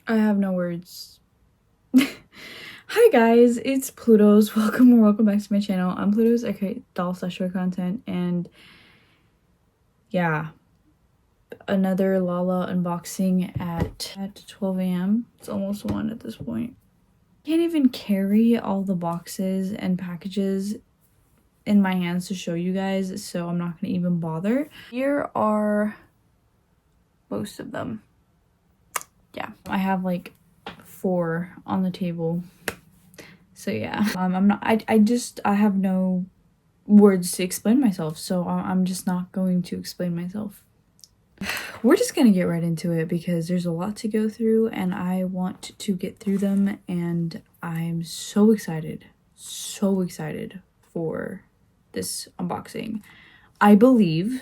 I have no words. Hi guys, it's Pluto's. Welcome back to my channel. I'm Pluto's. I create doll/toy content, and yeah, another Lala unboxing at 12 a.m. It's almost 1 at this point. I can't even carry all the boxes and packages in my hands to show you guys, so I'm not gonna even bother. Here are most of them. Yeah, I have like 4 on the table. So yeah, I have no words to explain myself, so I'm just not going to explain myself. We're just gonna get right into it because there's a lot to go through and I want to get through them, and I'm so excited for this unboxing. I believe,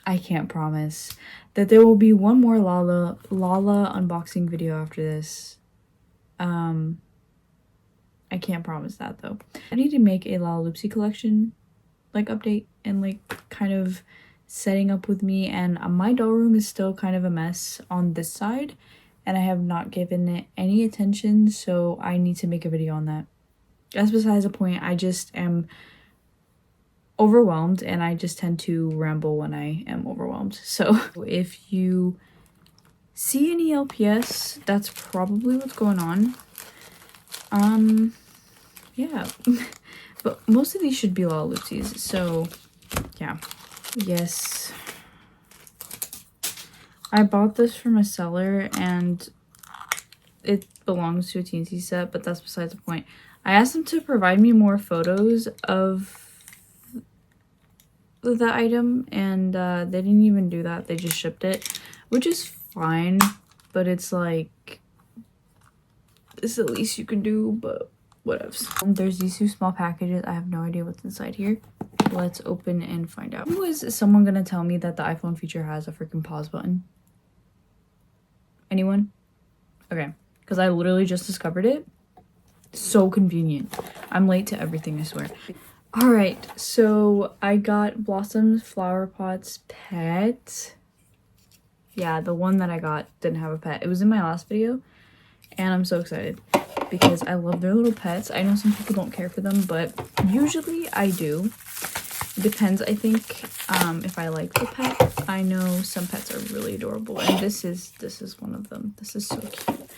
I can't promise, that there will be one more Lala unboxing video after this. I can't promise that though. I need to make a Lalaloopsy collection like update and like kind of setting up with me, and my doll room is still kind of a mess on this side and I have not given it any attention, so I need to make a video on that. That's besides the point. I just am overwhelmed and I just tend to ramble when I am overwhelmed. So if you see any LPS, that's probably what's going on. Yeah. But most of these should be Lalaloopsies, so yeah. Yes. I bought this from a seller and it belongs to a teensy set, but that's besides the point. I asked them to provide me more photos of the item, and they didn't even do that. They just shipped it, which is fine, but it's like, it's the least you can do, but whatevs. There's these 2 small packages. I have no idea what's inside here. Let's open and find out. Who is someone gonna tell me that the iPhone feature has a freaking pause button? Anyone? Okay, because I literally just discovered it. So convenient. I'm late to everything, I swear. All right, so I got Blossom's Flower Pots pet. Yeah, the one that I got didn't have a pet. It was in my last video, and I'm so excited because I love their little pets. I know some people don't care for them, but usually I do. It depends, I think, if I like the pet. I know some pets are really adorable, and this is one of them. This is so cute.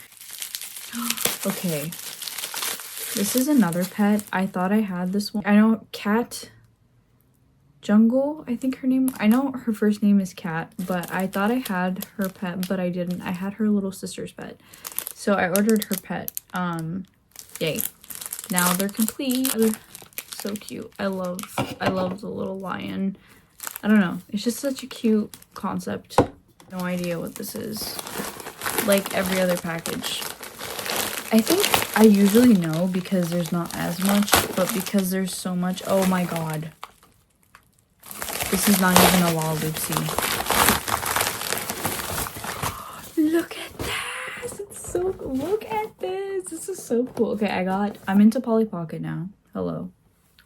Okay. This is another pet. I thought I had this one. I know Cat Jungle, I think her name. I know her first name is Cat, but I thought I had her pet, but I didn't. I had her little sister's pet. So I ordered her pet. Yay. Now they're complete. So cute. I love the little lion. I don't know. It's just such a cute concept. No idea what this is. Like every other package. I think I usually know because there's not as much, but because there's so much. Oh my god. This is not even a Lalaloopsy. Look at this. It's so, look at this. This is so cool. Okay, I'm into Polly Pocket now. Hello.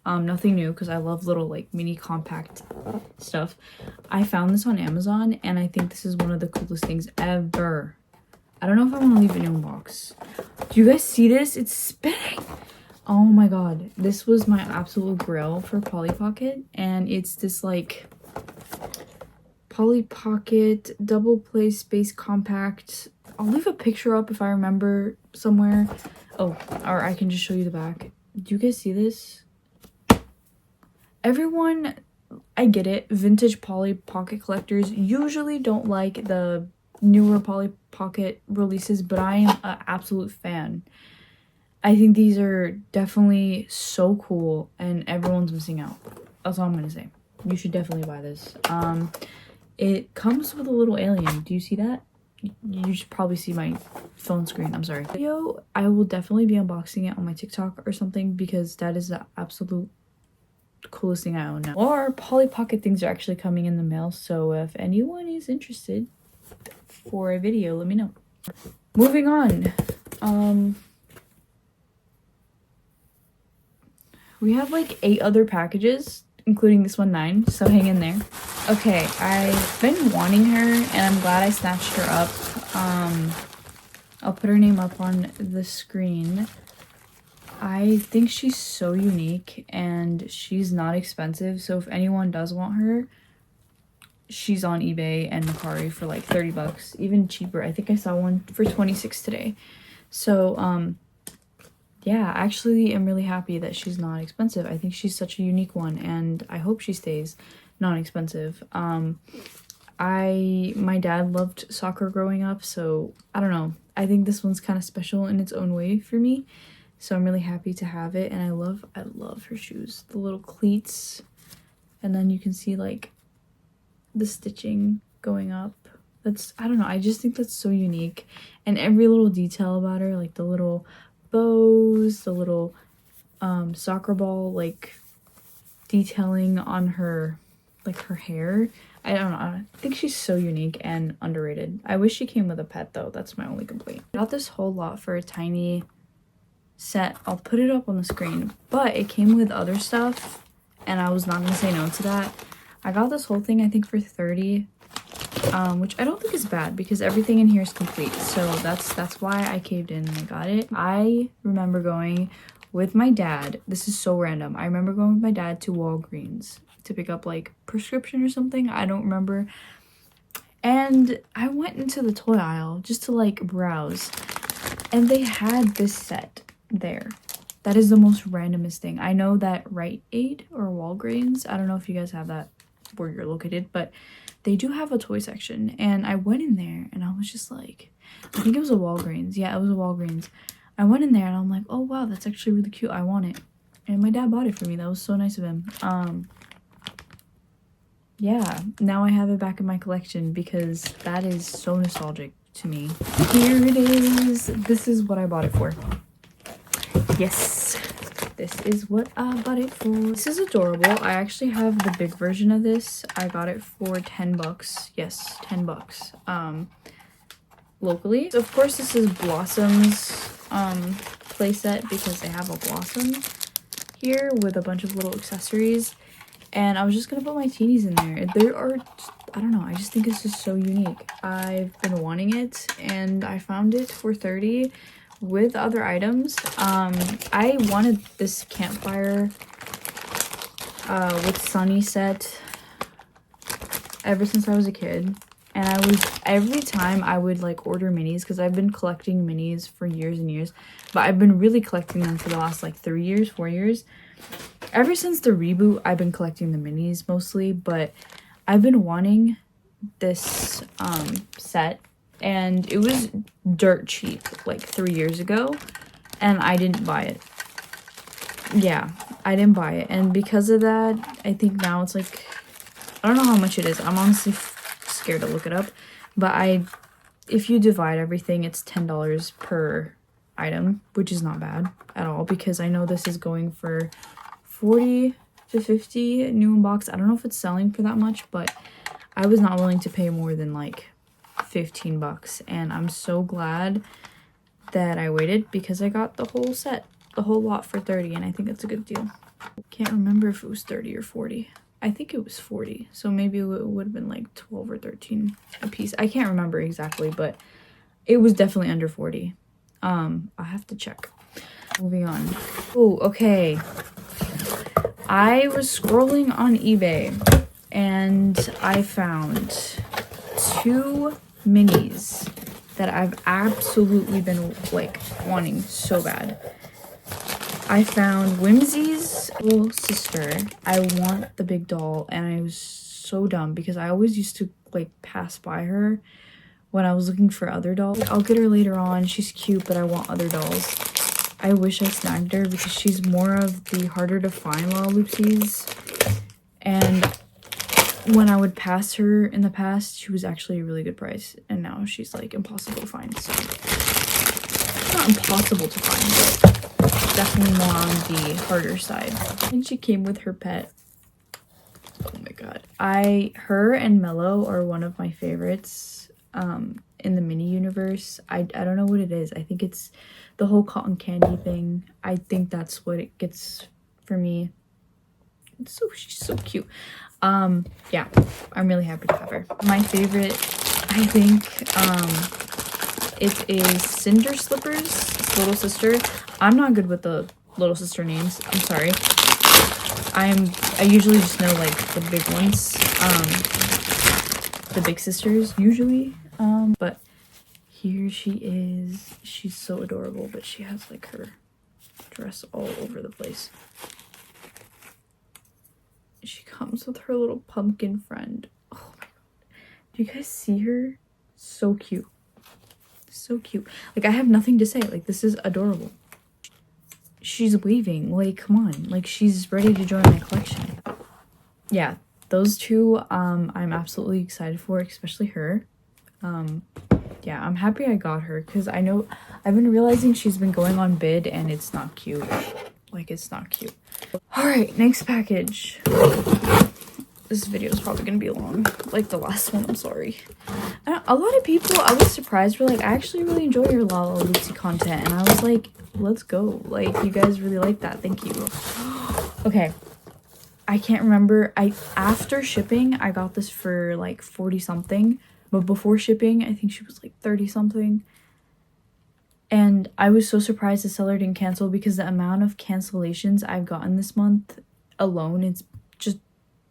Nothing new because I love little like mini compact stuff. I found this on Amazon and I think this is one of the coolest things ever. I don't know if I want to leave it in a box. Do you guys see this? It's spinning. Oh my god. This was my absolute grail for Polly Pocket, and it's this like Polly Pocket double play space compact. I'll leave a picture up if I remember somewhere. Oh, or I can just show you the back. Do you guys see this? Everyone, I get it, vintage Polly Pocket collectors usually don't like the newer Polly Pocket releases, but I am an absolute fan. I think these are definitely so cool and everyone's missing out. That's all I'm gonna say. You should definitely buy this. It comes with a little alien. Do you see that? You should probably see my phone screen. I'm sorry. Video, I will definitely be unboxing it on my TikTok or something because that is the absolute coolest thing I own now. Or Polly Pocket things are actually coming in the mail, so if anyone is interested for a video, let me know. Moving on. We have like 8 other packages, including this one 9, so hang in there. Okay, I've been wanting her and I'm glad I snatched her up. I'll put her name up on the screen. I think she's so unique and she's not expensive. So if anyone does want her, she's on eBay and Mercari for like 30 bucks, even cheaper. I think I saw one for 26 today. So yeah, actually I'm really happy that she's not expensive. I think she's such a unique one and I hope she stays non-expensive. My dad loved soccer growing up, so I don't know. I think this one's kind of special in its own way for me. So I'm really happy to have it, and I love her shoes. The little cleats, and then you can see like the stitching going up. I don't know, I just think that's so unique. And every little detail about her, like the little bows, the little soccer ball like detailing on her, like her hair. I don't know, I think she's so unique and underrated. I wish she came with a pet though, that's my only complaint. I got this whole lot for a tiny set. I'll put it up on the screen, but it came with other stuff and I was not gonna say no to that. I got this whole thing I think for 30, which I don't think is bad because everything in here is complete. So that's why I caved in and I got it. I remember going with my dad. This is so random. I remember going with my dad to Walgreens to pick up like prescription or something. I don't remember. And I went into the toy aisle just to like browse. And they had this set there. That is the most randomest thing. I know that Rite Aid or Walgreens, I don't know if you guys have that where you're located, but they do have a toy section. And I went in there and I was just like, I think it was a Walgreens. Yeah, it was a Walgreens. I went in there and I'm like, oh wow, that's actually really cute. I want it. And my dad bought it for me. That was so nice of him. Yeah, now I have it back in my collection because that is so nostalgic to me. Here it is. This is what I bought it for. Yes, this is what I bought it for. This is adorable. I actually have the big version of this. I got it for 10 bucks. Yes, 10 bucks. Locally. So of course this is Blossom's playset because they have a Blossom here with a bunch of little accessories. And I was just gonna put my teenies in there. There are, I don't know, I just think this is so unique. I've been wanting it and I found it for 30 with other items. I wanted this campfire with Sunny set ever since I was a kid. And every time I would like order minis because I've been collecting minis for years and years. But I've been really collecting them for the last like 3 years, 4 years. Ever since the reboot, I've been collecting the minis mostly, but I've been wanting this set, and it was dirt cheap like 3 years ago, and I didn't buy it. Yeah, I didn't buy it, and because of that, I think now it's like, I don't know how much it is. I'm honestly scared to look it up, but if you divide everything, it's $10 per item, which is not bad at all because I know this is going for 40 to 50 new in box. I don't know if it's selling for that much, but I was not willing to pay more than like 15 bucks, and I'm so glad that I waited because I got the whole set, the whole lot for 30, and I think that's a good deal. Can't remember if it was 30 or 40. I think it was 40, so maybe it would have been like 12 or 13 a piece. I can't remember exactly, but it was definitely under 40. I have to check. Moving on. Oh, okay. I was scrolling on eBay and I found 2 minis that I've absolutely been like wanting so bad. I found Whimsy's little sister. I want the big doll, and I was so dumb because I always used to like pass by her when I was looking for other dolls. I'll get her later on. She's cute, but I want other dolls. I wish I snagged her because she's more of the harder to find Lalaloopsies. And when I would pass her in the past, she was actually a really good price. And now she's like impossible to find. So it's not impossible to find, but definitely more on the harder side. And she came with her pet. Oh my god. Her and Mellow are one of my favorites in the mini universe. I don't know what it is. I think it's the whole cotton candy thing. I think that's what it gets for me. She's so cute. Yeah, I'm really happy to have her. My favorite, I think, It is Cinder Slippers' little sister. I'm not good with the little sister names. I'm sorry. I usually just know like the big ones, the big sisters usually. But here she is. She's so adorable, but she has like her dress all over the place. She comes with her little pumpkin friend. Oh my god. Do you guys see her? So cute. So cute. Like, I have nothing to say. Like, this is adorable. She's waving. Like, come on. Like, she's ready to join my collection. Yeah, those two, I'm absolutely excited for, especially her. Yeah, I'm happy I got her because I know I've been realizing she's been going on bid and it's not cute. Like, it's not cute. All right, next package. This video is probably gonna be long, like the last one. I'm sorry. A lot of people, I was surprised, were like, I actually really enjoy your Lalaloopsy content, and I was like, let's go. Like, you guys really like that. Thank you. Okay, I can't remember. After shipping, I got this for like 40 something, but before shipping, I think she was like 30 something. And I was so surprised the seller didn't cancel because the amount of cancellations I've gotten this month alone, it's just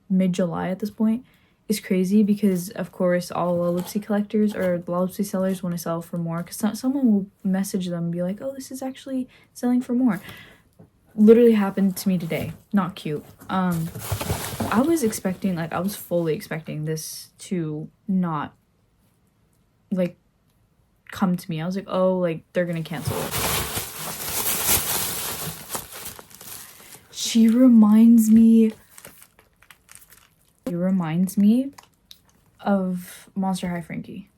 mid-July at this point, is crazy because, of course, all Lalaloopsy collectors or Lalaloopsy sellers want to sell for more because someone will message them and be like, oh, this is actually selling for more. Literally happened to me today. Not cute. I was expecting, like, I was fully expecting this to not, like, come to me. I was like, oh, like, they're gonna cancel it. She reminds me of Monster High Frankie.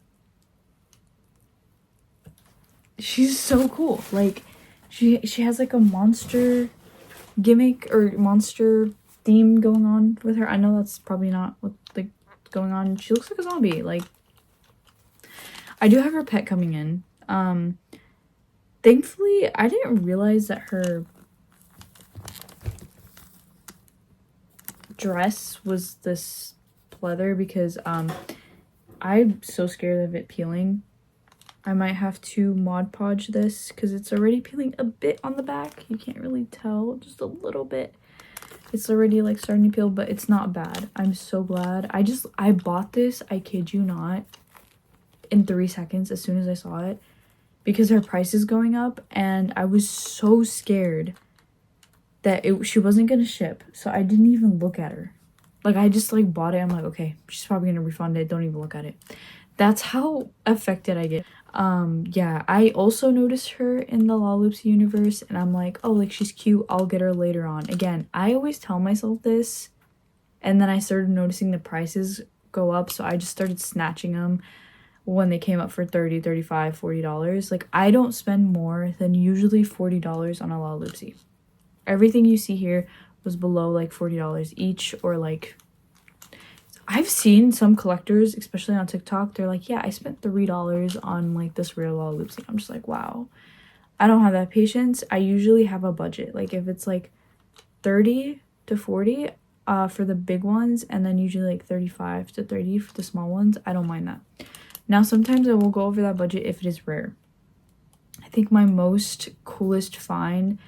She's so cool. Like, she has like a monster gimmick or monster theme going on with her. I know that's probably not what's like going on. She looks like a zombie. Like, I do have her pet coming in. Thankfully, I didn't realize that her dress was this pleather because I'm so scared of it peeling. I might have to Mod Podge this because it's already peeling a bit on the back. You can't really tell, just a little bit. It's already like starting to peel, but it's not bad. I'm so glad. I bought this, I kid you not, in 3 seconds as soon as I saw it because her price is going up and I was so scared that she wasn't gonna ship, so I didn't even look at her. Like, I just like bought it. I'm like, okay, she's probably gonna refund it. Don't even look at it. That's how affected I get. Yeah, I also noticed her in the Lalaloopsy universe and I'm like, oh, like, she's cute, I'll get her later on. Again, I always tell myself this, and then I started noticing the prices go up, so I just started snatching them when they came up for $30, $35, $40. Like, I don't spend more than usually $40 on a Lalaloopsy. Everything you see here was below like $40 each, or like, I've seen some collectors, especially on TikTok, they're like, yeah, I spent $3 on like this rare Lalaloopsy. I'm just like, wow, I don't have that patience. I usually have a budget. Like, if it's like 30 to 40 for the big ones, and then usually like 35 to 30 for the small ones, I don't mind that. Now, sometimes I will go over that budget if it is rare. I think my most coolest find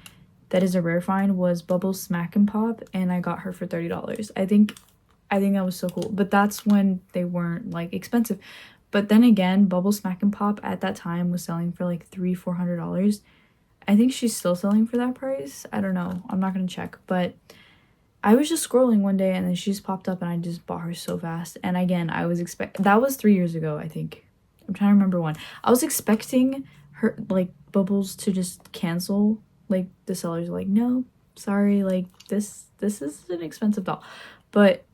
that is a rare find was Bubbles Smack and Pop, and I got her for $30. I think that was so cool, but that's when they weren't like expensive. But then again, Bubbles Smack and Pop at that time was selling for like $300-400. I think she's still selling for that price. I don't know, I'm not gonna check, but I was just scrolling one day and then she just popped up and I just bought her so fast. And again, I was that was 3 years ago, I think. I'm trying to remember when. I was expecting her, like, Bubbles to just cancel. Like, the sellers were like, no, sorry, like, this is an expensive doll. But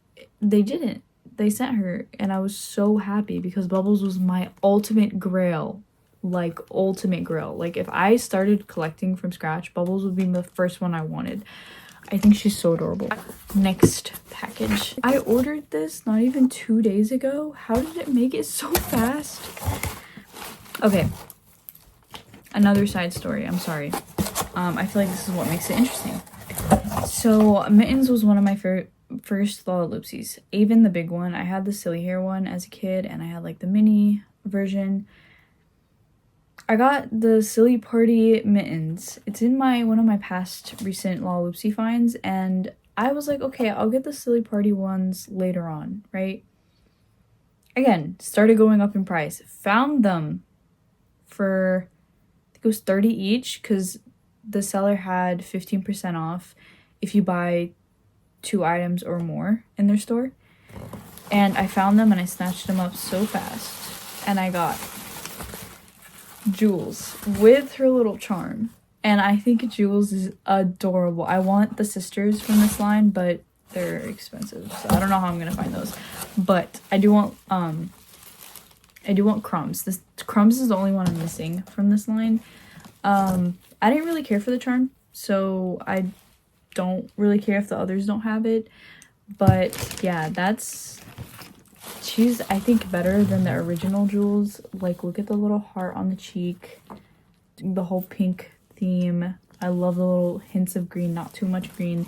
they didn't. They sent her, and I was so happy because Bubbles was my ultimate grail. Like, ultimate grail. Like, if I started collecting from scratch, Bubbles would be the first one I wanted. I think she's so adorable. Next package. I ordered this not even 2 days ago. How did it make it so fast? Okay. Another side story. I'm sorry. I feel like this is what makes it interesting. So, Mittens was one of my first Lalaloopsies. Even the big one. I had the silly hair one as a kid, and I had like the mini version. I got the Silly Party mittens. It's in one of my past recent Lalaloopsy finds, and I was like, okay, I'll get the Silly Party ones later on, right? Again, started going up in price. Found them for, I think it was 30 each, because the seller had 15% off if you buy 2 items or more in their store. And I found them and I snatched them up so fast. And I got Jules with her little charm. And I think Jules is adorable. I want the sisters from this line, but they're expensive. So I don't know how I'm gonna find those. But I do want Crumbs. This Crumbs is the only one I'm missing from this line. I didn't really care for the charm, so I don't really care if the others don't have it. But yeah, she's I think better than the original Jules. Like, look at the little heart on the cheek, the whole pink theme. I love the little hints of green, not too much green.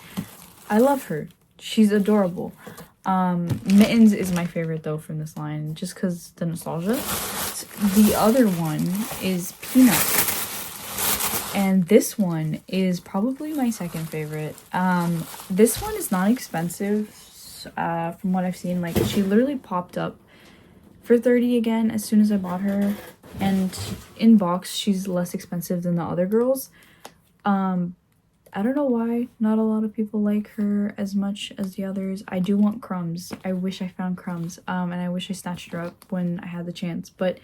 I love her. She's adorable. Mittens is my favorite though from this line, just because the nostalgia. The other one is Peanut. And this one is probably my second favorite. This one is not expensive, from what I've seen. Like, she literally popped up for 30 again as soon as I bought her. And in box, she's less expensive than the other girls. I don't know why not a lot of people like her as much as the others. I do want Crumbs. I wish I found Crumbs. And I wish I snatched her up when I had the chance. But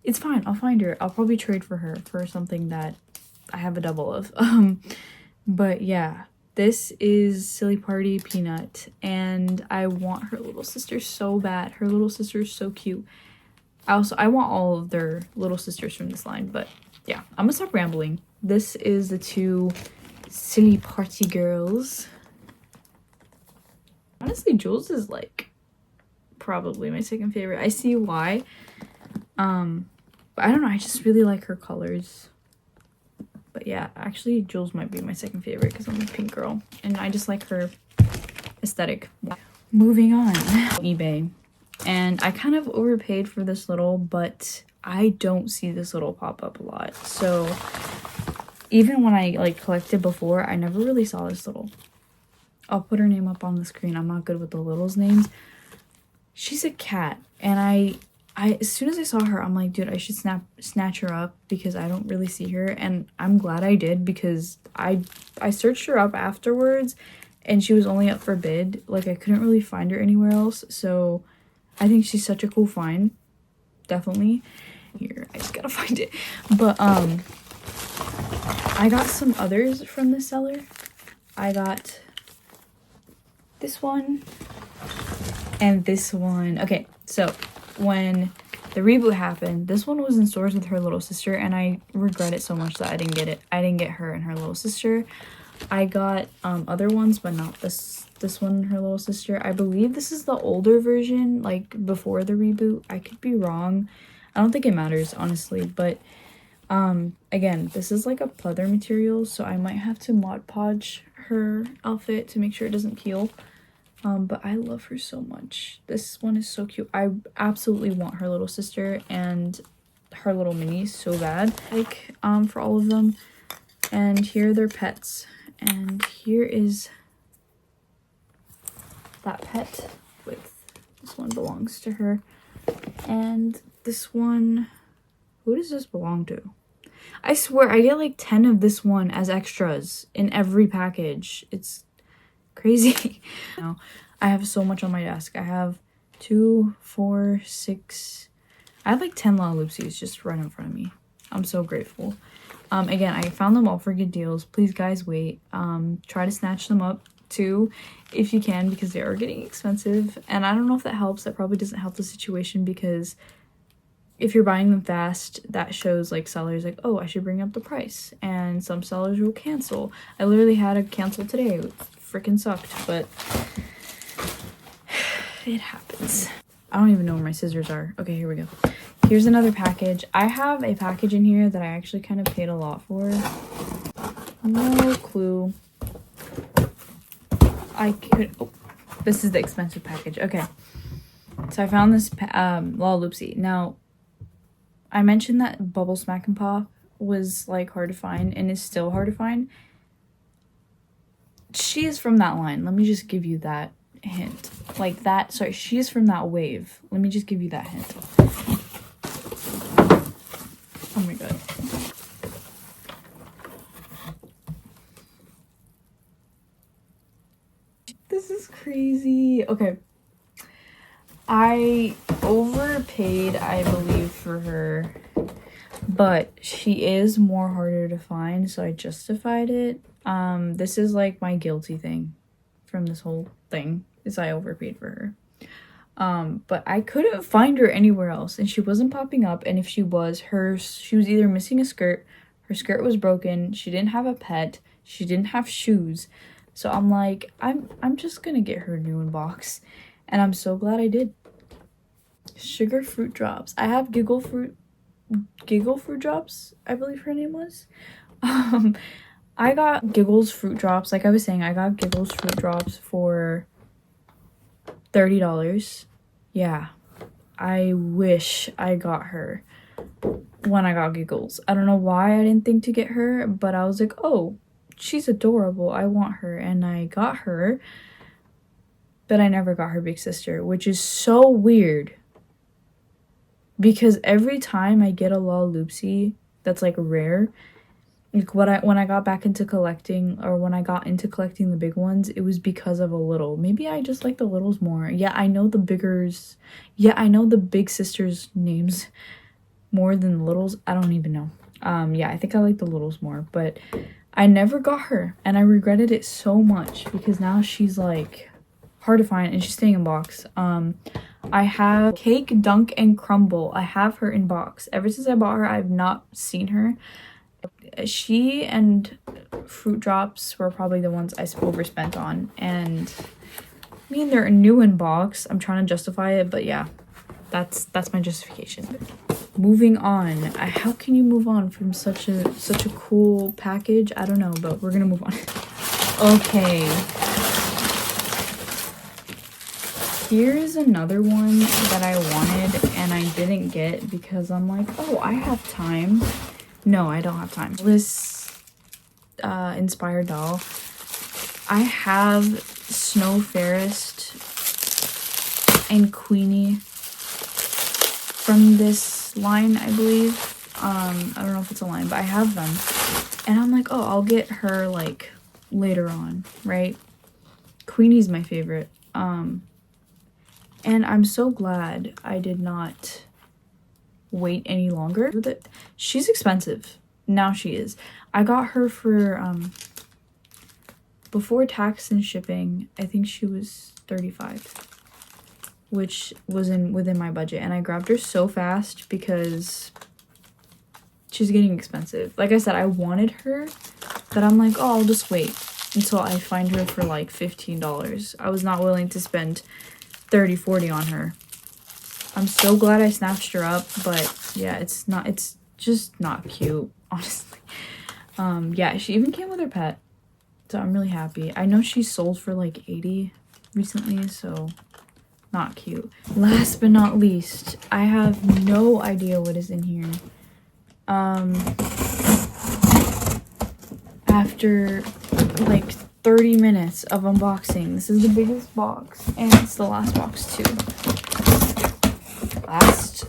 it's fine. I'll find her. I'll probably trade for her for something that I have a double of. But yeah, this is Silly Party Peanut, and I want her little sister so bad. Her little sister is so cute. I want all of their little sisters from this line, but yeah, I'm gonna stop rambling. This is the 2 Silly Party girls. Honestly, Jules is like probably my second favorite. I see why. But I don't know, I just really like her colors. But yeah, actually, Jules might be my second favorite because I'm a pink girl. And I just like her aesthetic. Moving on. eBay. And I kind of overpaid for this little, but I don't see this little pop up a lot. So even when I like collected before, I never really saw this little. I'll put her name up on the screen. I'm not good with the littles' names. She's a cat. And I as soon as I saw her, I'm like, dude, I should snatch her up because I don't really see her. And I'm glad I did, because I searched her up afterwards and she was only up for bid. Like, I couldn't really find her anywhere else. So I think she's such a cool find. Definitely. Here, I just gotta find it. But I got some others from the seller. I got this one and this one. Okay, so when the reboot happened, this one was in stores with her little sister, and I regret it so much that I didn't get it. I didn't get her and her little sister. I got other ones, but not this one and her little sister. I believe this is the older version, like before the reboot. I could be wrong. I don't think it matters, honestly, but again, this is like a pleather material, so I might have to Mod Podge her outfit to make sure it doesn't peel. But I love her so much. This one is so cute. I absolutely want her little sister and her little minis so bad. Like, for all of them. And here are their pets. And here is that pet with, this one belongs to her. And this one, who does this belong to? I swear, I get like 10 of this one as extras in every package. It's crazy. Now, I have so much on my desk. I have 2, 4, 6. I have like 10 Lalaloopsies just right in front of me. I'm so grateful. Again, I found them all for good deals. Please, guys, wait. Try to snatch them up too if you can, because they are getting expensive. And I don't know if that helps. That probably doesn't help the situation, because if you're buying them fast, that shows like sellers like, oh, I should bring up the price. And some sellers will cancel. I literally had a cancel today. It freaking sucked, but it happens. I don't even know where my scissors are. Okay, here we go. Here's another package. I have a package in here that I actually kind of paid a lot for. No clue. Oh, this is the expensive package. Okay. So I found this Lalaloopsy. Now, I mentioned that Bubble Smack and Pop was like hard to find and is still hard to find. She is from that line. Let me just give you that hint. Like that, sorry, she is from that wave. Let me just give you that hint. Oh my god. This is crazy. Okay. I overpaid, I believe, for her, but she is more harder to find, so I justified it. This is like my guilty thing from this whole thing, is I overpaid for her. But I couldn't find her anywhere else, and she wasn't popping up, and if she was, she was either missing a skirt, her skirt was broken, she didn't have a pet, she didn't have shoes. So I'm like, I'm just gonna get her a new inbox, and I'm so glad I did. Sugar Fruit Drops. I have Giggle Fruit Drops, I believe her name was. I got Giggles Fruit Drops. Like I was saying, I got Giggles Fruit Drops for $30. Yeah, I wish I got her when I got Giggles. I don't know why I didn't think to get her, but I was like, oh, she's adorable, I want her, and I got her. But I never got her big sister, which is so weird, because every time I get a Lalaloopsy that's like rare, like when I got back into collecting, or when I got into collecting the big ones, it was because of a little. Maybe I just like the littles more. Yeah, I know the big sisters' names more than the littles. I don't even know. Yeah, I think I like the littles more, but I never got her, and I regretted it so much, because now she's like hard to find, and she's staying in box. I have Cake, Dunk, and Crumble. I have her in box. Ever since I bought her, I've not seen her. She and Fruit Drops were probably the ones I overspent on, and I mean, they're new in box. I'm trying to justify it, but yeah, that's my justification. Moving on. How can you move on from such a cool package? I don't know, but we're gonna move on. Okay. Here's another one that I wanted and I didn't get because I'm like, oh, I have time. No, I don't have time. This inspired doll. I have Snow Fairest and Queenie from this line, I believe. I don't know if it's a line, but I have them. And I'm like, oh, I'll get her like later on, right? Queenie's my favorite. And I'm so glad I did not wait any longer. She's expensive. Now she is. I got her for before tax and shipping, I think she was $35, which was within my budget, and I grabbed her so fast because she's getting expensive. Like I said, I wanted her, but I'm like, oh, I'll just wait until I find her for like $15. I was not willing to spend $30-$40 on her. I'm so glad I snatched her up, but yeah, it's just not cute, honestly. Yeah, she even came with her pet, so I'm really happy. I know she sold for like $80 recently, so not cute. Last but not least, I have no idea what is in here. After like 30 minutes of unboxing, this is the biggest box, and it's the last box too. Last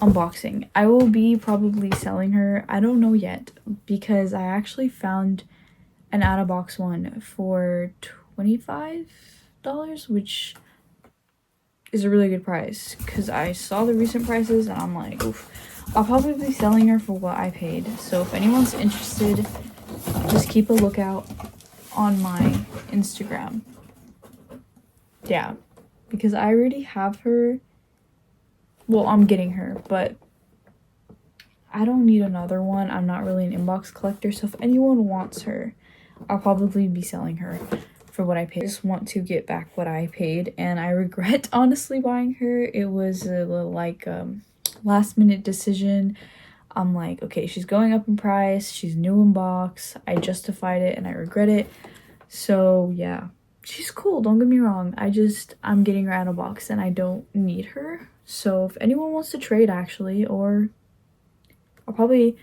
unboxing. I will be probably selling her. I don't know yet, because I actually found an out-of-box one for $25, which is a really good price, because I saw the recent prices and I'm like, oof. I'll probably be selling her for what I paid, so if anyone's interested, just keep a lookout on my Instagram. Yeah, because I already have her. Well, I'm getting her, but I don't need another one. I'm not really an inbox collector, so if anyone wants her, I'll probably be selling her for what I paid. I just want to get back what I paid, and I regret honestly buying her. It was a little like last minute decision. I'm like, okay, she's going up in price, she's new in box, I justified it and I regret it. So yeah, she's cool, don't get me wrong. I'm getting her out of box and I don't need her. So if anyone wants to trade, actually, or I'll probably,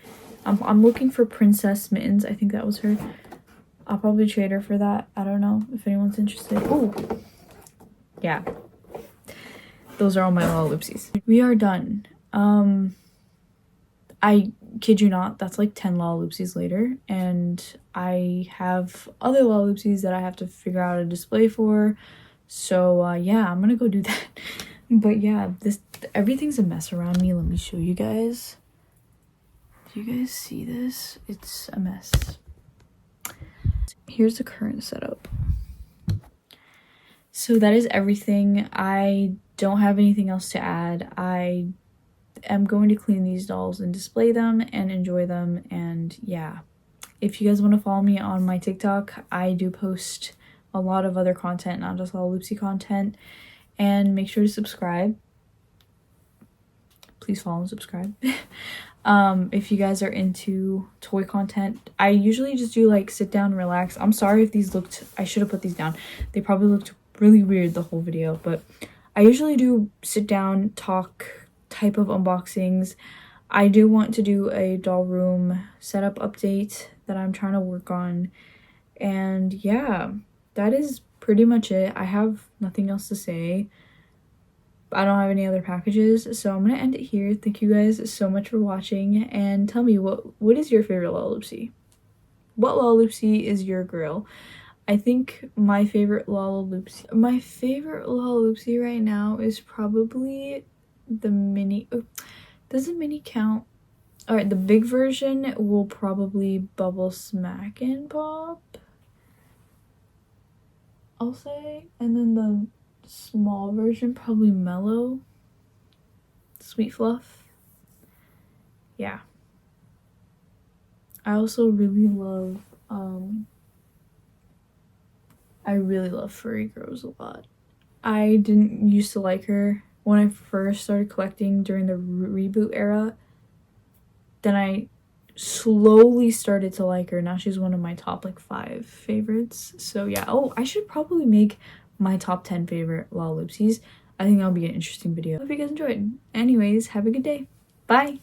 I'm looking for Princess Mittens. I think that was her. I'll probably trade her for that. I don't know if anyone's interested. Oh, yeah. Those are all my Lalaloopsies. We are done. I kid you not, that's like 10 Lalaloopsies later, and I have other Lalaloopsies that I have to figure out a display for. So yeah, I'm gonna go do that. But yeah, everything's a mess around me. Let me show you guys. Do you guys see this? It's a mess. Here's the current setup. So that is everything. I don't have anything else to add. I am going to clean these dolls and display them and enjoy them. And yeah, if you guys want to follow me on my TikTok, I do post a lot of other content, not just Lalaloopsy content. And make sure to subscribe. Please follow and subscribe. If you guys are into toy content, I usually just do like sit down, relax. I'm sorry if these looked, I should have put these down. They probably looked really weird the whole video, but I usually do sit down, talk type of unboxings. I do want to do a doll room setup update that I'm trying to work on. And yeah, that is pretty much it. I have nothing else to say. I don't have any other packages, so I'm gonna end it here. Thank you guys so much for watching, and tell me what is your favorite Lalaloopsy? What Lalaloopsy is your girl? I think my favorite Lalaloopsy right now is probably the mini. Oh, does the mini count? All right, the big version will probably Bubble Smack and Pop, I'll say, and then the small version probably Mellow, Sweet Fluff. Yeah, I also really love Furry Girls a lot. I didn't used to like her when I first started collecting during the reboot era. Then I slowly started to like her. Now she's one of my top like 5 favorites. So yeah. Oh, I should probably make my top 10 favorite Lalaloopsies. I think that'll be an interesting video. Hope you guys enjoyed. Anyways, have a good day. Bye.